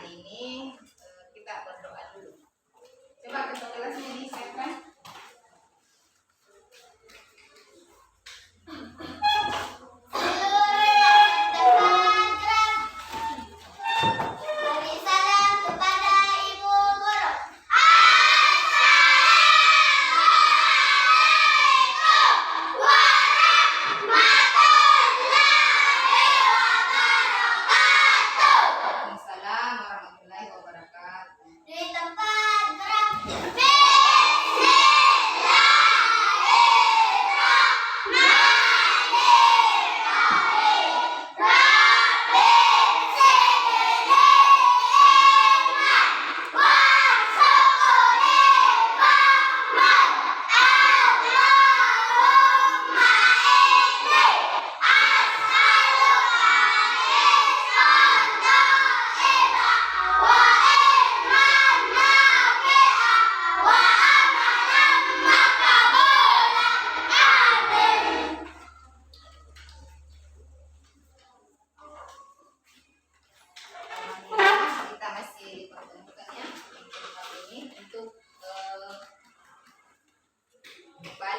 hari ini kita berdoa dulu. Coba ketua kelasnya disiapkan.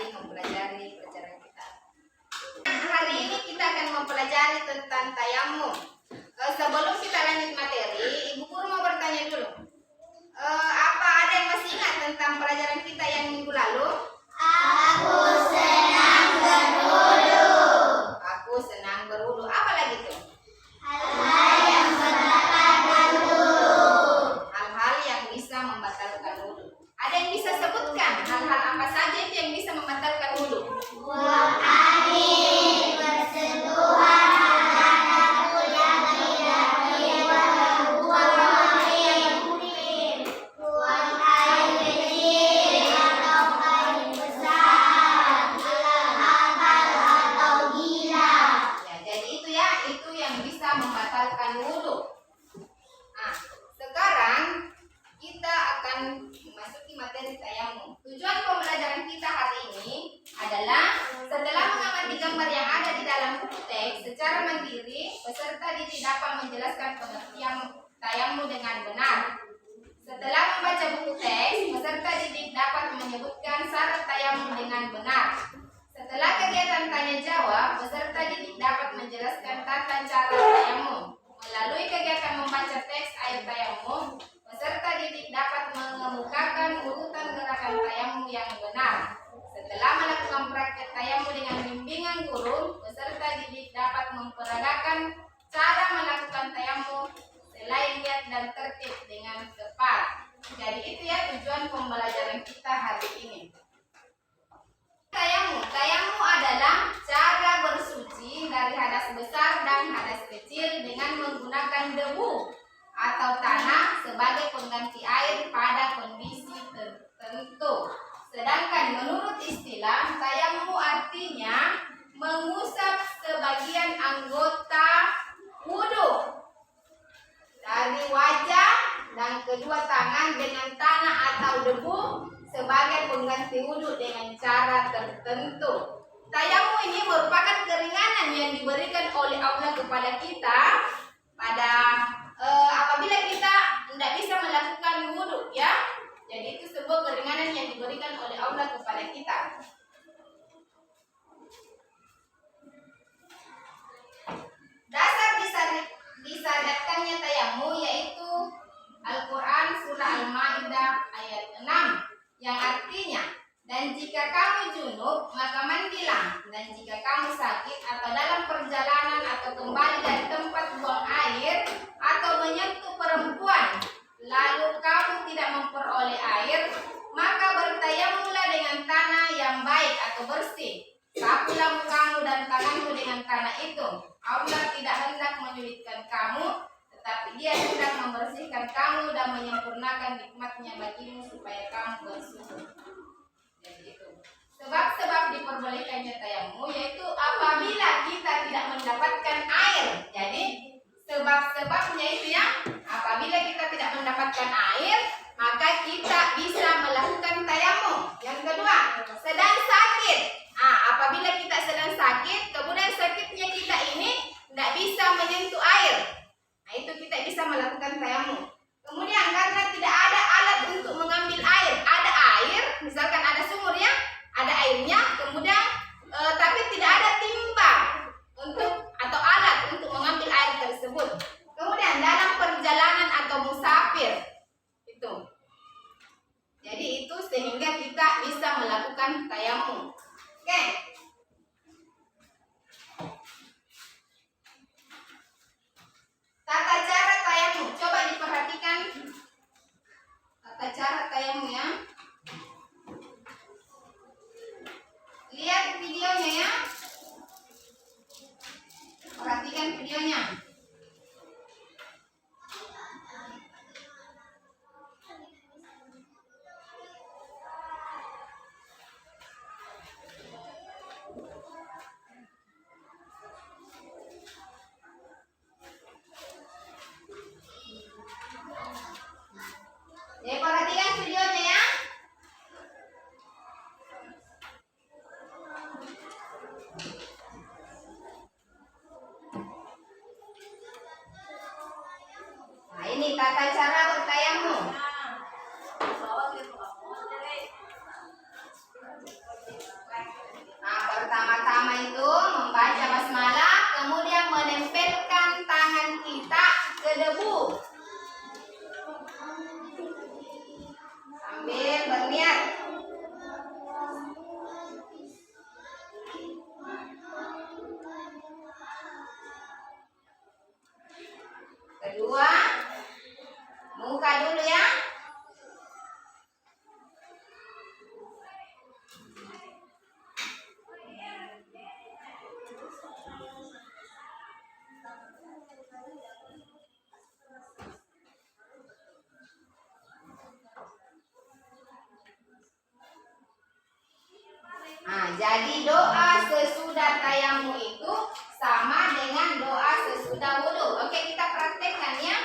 Mempelajari pelajaran kita. Hari ini kita akan mempelajari tentang tayamum. Sebelum kita lanjut materi, Ibu Guru mau bertanya dulu. Apa ada yang masih ingat tentang pelajaran kita yang minggu lalu? Aku senang berwudu. Aku senang berwudu. Apa lagi tuh? Hal-hal yang membatalkan wudu. Hal-hal yang bisa membatalkan wudu. Ada yang bisa sebutkan hal-hal apa saja itu yang bisa membatalkan wudu? Buang air, bersentuhan terhadap kulit laki-laki, buang air kuning, buang air kecil atau air besar, akal atau gila. Ya, jadi itu yang bisa membatalkan wudu. Nah, sekarang kita akan memasuki materi tayamum. Tujuan pembelajaran kita hari ini adalah setelah mengamati gambar yang ada di dalam buku teks secara mandiri, peserta didik dapat menjelaskan pengertian tayamum dengan benar. Setelah membaca buku teks, peserta didik dapat menyebutkan syarat tayamum dengan benar. Setelah kegiatan tanya jawab, peserta didik dapat menjelaskan tata cara tayamum. Melalui kegiatan membaca teks ayat tayamum, peserta didik dapat mengemukakan urutan gerakan tayamum yang benar. Setelah melakukan praktek tayamum dengan bimbingan guru, peserta didik dapat memperagakan cara melakukan tayamum selain niat dan tertib dengan tepat. Jadi itu ya tujuan pembelajaran kita hari ini. Tayamum adalah cara bersuci dari hadas besar dan hadas kecil dengan menggunakan debu atau tanah sebagai pengganti air pada kondisi tertentu. Sedangkan menurut istilah, tayamum artinya mengusap sebagian anggota wudu dari wajah dan kedua tangan dengan tanah atau debu sebagai pengganti wudu dengan cara tertentu. Tayamum ini merupakan keringanan yang diberikan oleh Allah kepada kita pada apabila kita tidak bisa melakukan wudu, ya. Jadi itu sebuah keringanan yang diberikan oleh Allah kepada kita. Dasar disyariatkannya tayamum yaitu Al-Quran surah Al-Ma'idah ayat 6 yang artinya, dan jika kamu junub maka mandilah, dan jika kamu sakit atau dalam perjalanan atau kembali dari tempat buang air atau menyentuh perempuan lalu kamu tidak memperoleh air, maka bertayamumlah dengan tanah yang baik atau bersih. Sapulah mukamu dan tanganmu dengan tanah itu. Allah tidak hendak menyulitkan kamu, tetapi Dia hendak membersihkan kamu dan menyempurnakan nikmat-Nya bagimu supaya kamu bersyukur. Jadi itu sebab-sebab diperbolehkannya tayamum yaitu apabila kita tidak mendapatkan air. Jadi sebab-sebabnya itu ya, apabila kita tidak mendapatkan air, maka kita bisa melakukan tayamum. Yang kedua, sedang sakit. Apabila kita sedang sakit, kemudian sakitnya kita ini tidak bisa menyentuh air, itu kita bisa melakukan tayamum. tayamum. Kemudian karena tidak ada alat untuk mengambil air, ada air, misalkan ada sumur ya, ada airnya, kemudian tapi tidak ada timba untuk atau alat untuk mengambil air tersebut. Kemudian dalam perjalanan atau musafir itu. Jadi itu sehingga kita bisa melakukan tayamum. Oke. Tata cara tayamum, coba diperhatikan tata cara tayamum ya. Lihat videonya ya. Perhatikan videonya. Ya, perhatikan videonya ya. Nah, ini tata cara bertayamum. Nah, pertama-tama itu membaca basmalah, kemudian menempelkan tangan kita ke debu. Sambil berniat. Kedua, muka dulu ya. Nah, jadi doa sesudah tayamum itu sama dengan doa sesudah wudhu. Oke, kita praktekkan ya.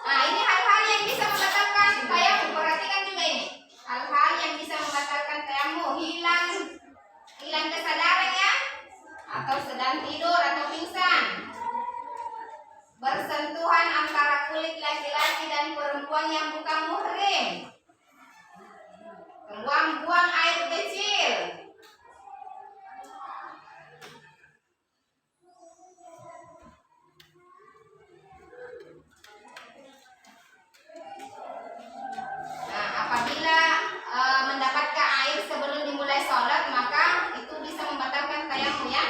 Nah, ini hal-hal yang bisa membatalkan tayamum. Perhatikan juga ini. Hal-hal yang bisa membatalkan tayamum. Hilang kesadaran ya. Atau sedang tidur atau pingsan. Bersentuhan antara kulit laki-laki dan perempuan yang bukan muhrim. Buang-buang air kecil. Nah, apabila mendapatkan air sebelum dimulai sholat, maka itu bisa membatalkan tayamum ya.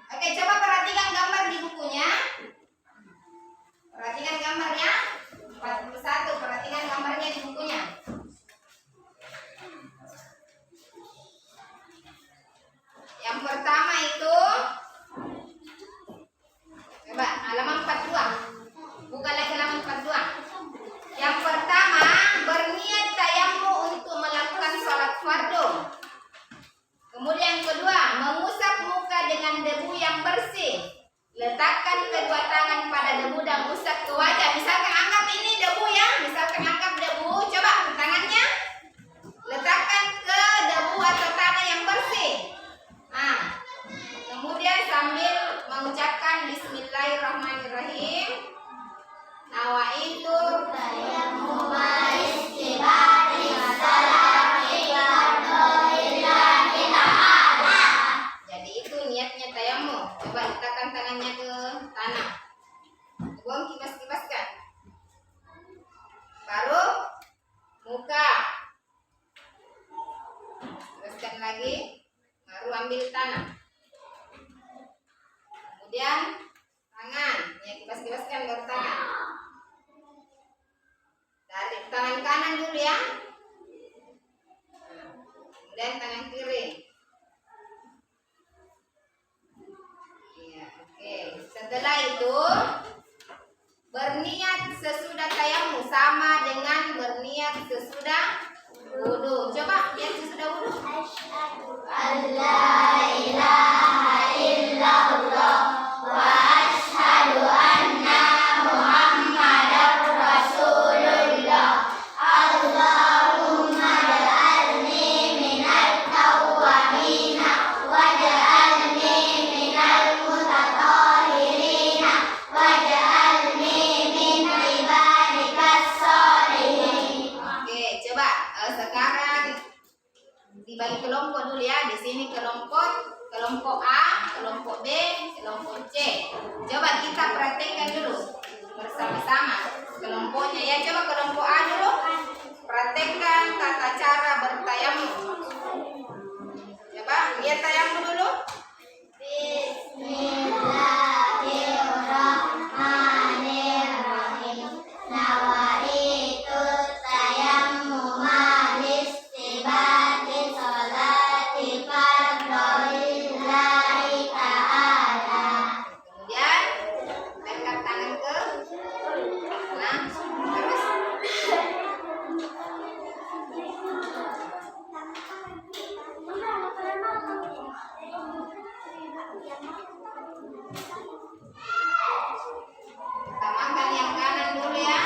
Oke, coba perhatikan gambar di bukunya. Perhatikan gambarnya. 41, perhatikan gambarnya di bukunya. Yang pertama itu coba halaman 42. Buka lagi halaman 42. Yang pertama, berniat tayamum untuk melakukan sholat fardu. Kemudian yang kedua, mengusap muka dengan debu yang bersih. Letakkan kedua tangan pada debu dan usap ke wajah. Misalkan anggap ini debu ya, misalkan anggap debu, coba tangannya letakkan ke debu atau tanah yang bersih. Nah, kemudian sambil mengucapkan Bismillahirrahmanirrahim. Nawaitu tayamum istibadi salati warahmatullahi ta'ala. Jadi itu niatnya tayamum. Coba letakkan tangannya ke tanah. Buang, kibas-kibaskan. Baru muka. Kibaskan lagi. Baru ambil tanah. Kemudian tangan. Ya, kibas-kibaskan baru tangan. Dari tangan kanan dulu ya. Kemudian tangan kiri. Ya, oke. Setelah itu berniat sesudah tayamum sama dengan berniat sesudah wudhu. Coba lihat sesudah wudhu. Asyhadu an la ilaha illallah wa asyhadu anna Muhammadar Rasulullah. Allahumma sekarang dibagi kelompok dulu ya. Di sini kelompok A, kelompok B, kelompok C. Coba kita praktekkan dulu bersama-sama kelompoknya ya. Coba kelompok A dulu. Praktekkan tata cara bertayamum. Coba lihat tayamum dulu. Bismillahirrahmanirrahim. Nawaitu tayammuma listibati sholati fardholillahi ta'ala. Kemudian angkat tangan ke nah, terus utamakan yang kanan dulu ya.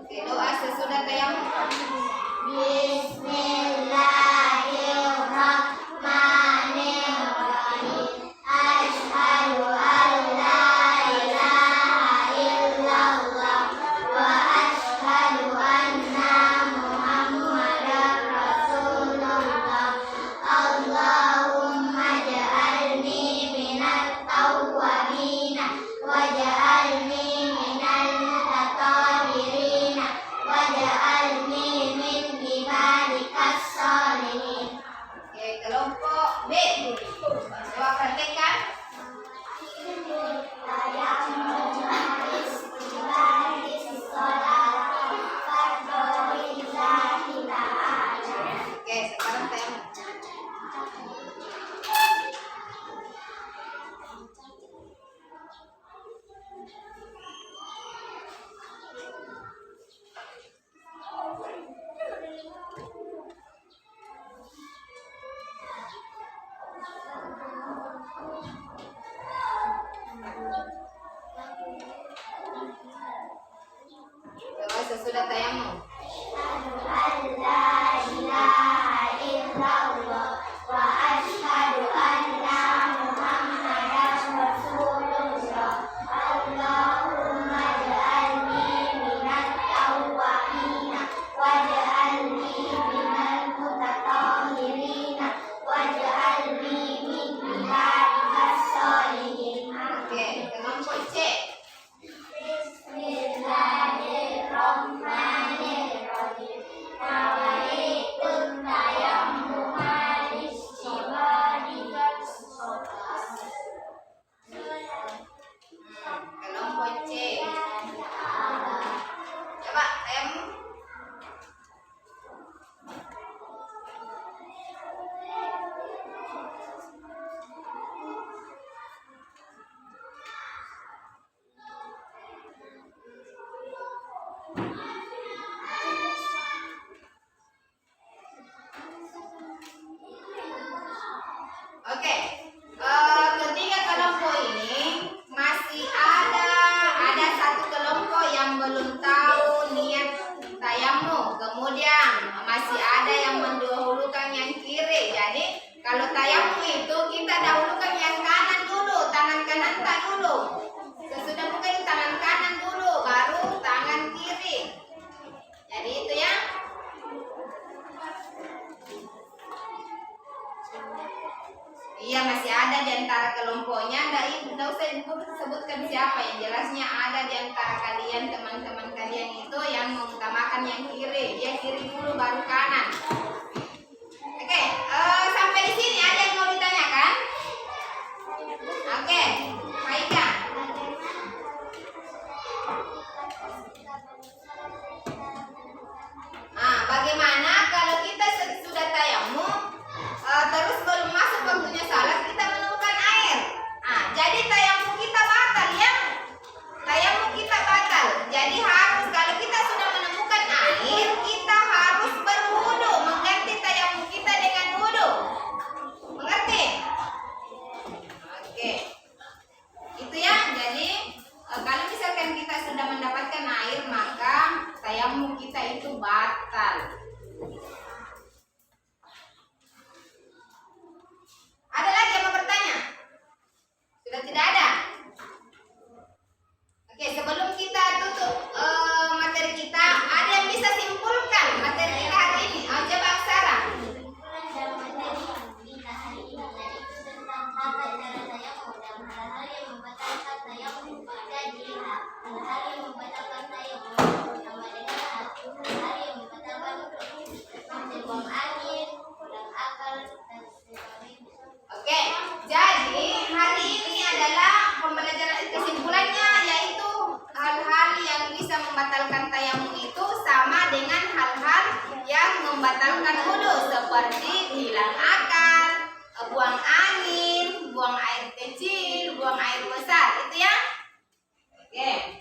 Oke, doa sesudah tayamum. Bismillahirrahmanirrahim. Asyhadu an la ilaha illallah wa asyhadu anna Muhammadar Rasulullah. Allahumma ja'alni minat tawwabin waj'alni minal mutatahhirin waj'alni min ibadikas sholihin. Oke, kelompok B dulu. Coba praktekkan. Oke, sekarang tayamum. Doa sesudah tayamum. Oke, kelompok C. Bismillahirrahmanirrahim. Nawaitu tayammuma listibati sholati. Kelompok C. Coba tayamum. Oke, ketiga kelompok ini masih ada satu kelompok yang belum tahu niat tayamum. Kemudian masih ada yang mendahulukan yang kiri. Jadi kalau tayamum itu kita dahulukan yang kanan dulu, tangan kanan tak dulu. Sesudah buka itu tangan kanan dulu, baru tangan kiri. Jadi itu ya. Iya, masih ada di antara kelompoknya. Tidak usah sebutkan siapa, yang jelasnya ada di antara kalian, teman-teman kalian itu yang mengutamakan yang kiri. Dia kiri dulu baru kanan. Oke, sampai di sini ada yang mau ditanyakan? Oke, Faida. Bagaimana kalau kita sudah tayamum terus belum masuk waktunya salat, kita menemukan air. Jadi tayamum kita batal ya. Tayamum kita batal. Jadi harus, kalau kita sudah menemukan air, kita harus berwudu, mengganti tayamum kita dengan wudu. Mengerti? Oke. Itu ya. Jadi kalau misalkan kita sudah mendapatkan air, maka tayamum kita itu batal. Ada lagi yang mau bertanya? Sudah tidak ada? Oke, sebelum kita tutup membatalkan wudhu seperti hilang akal, buang angin, buang air kecil, buang air besar, itu ya. Oke.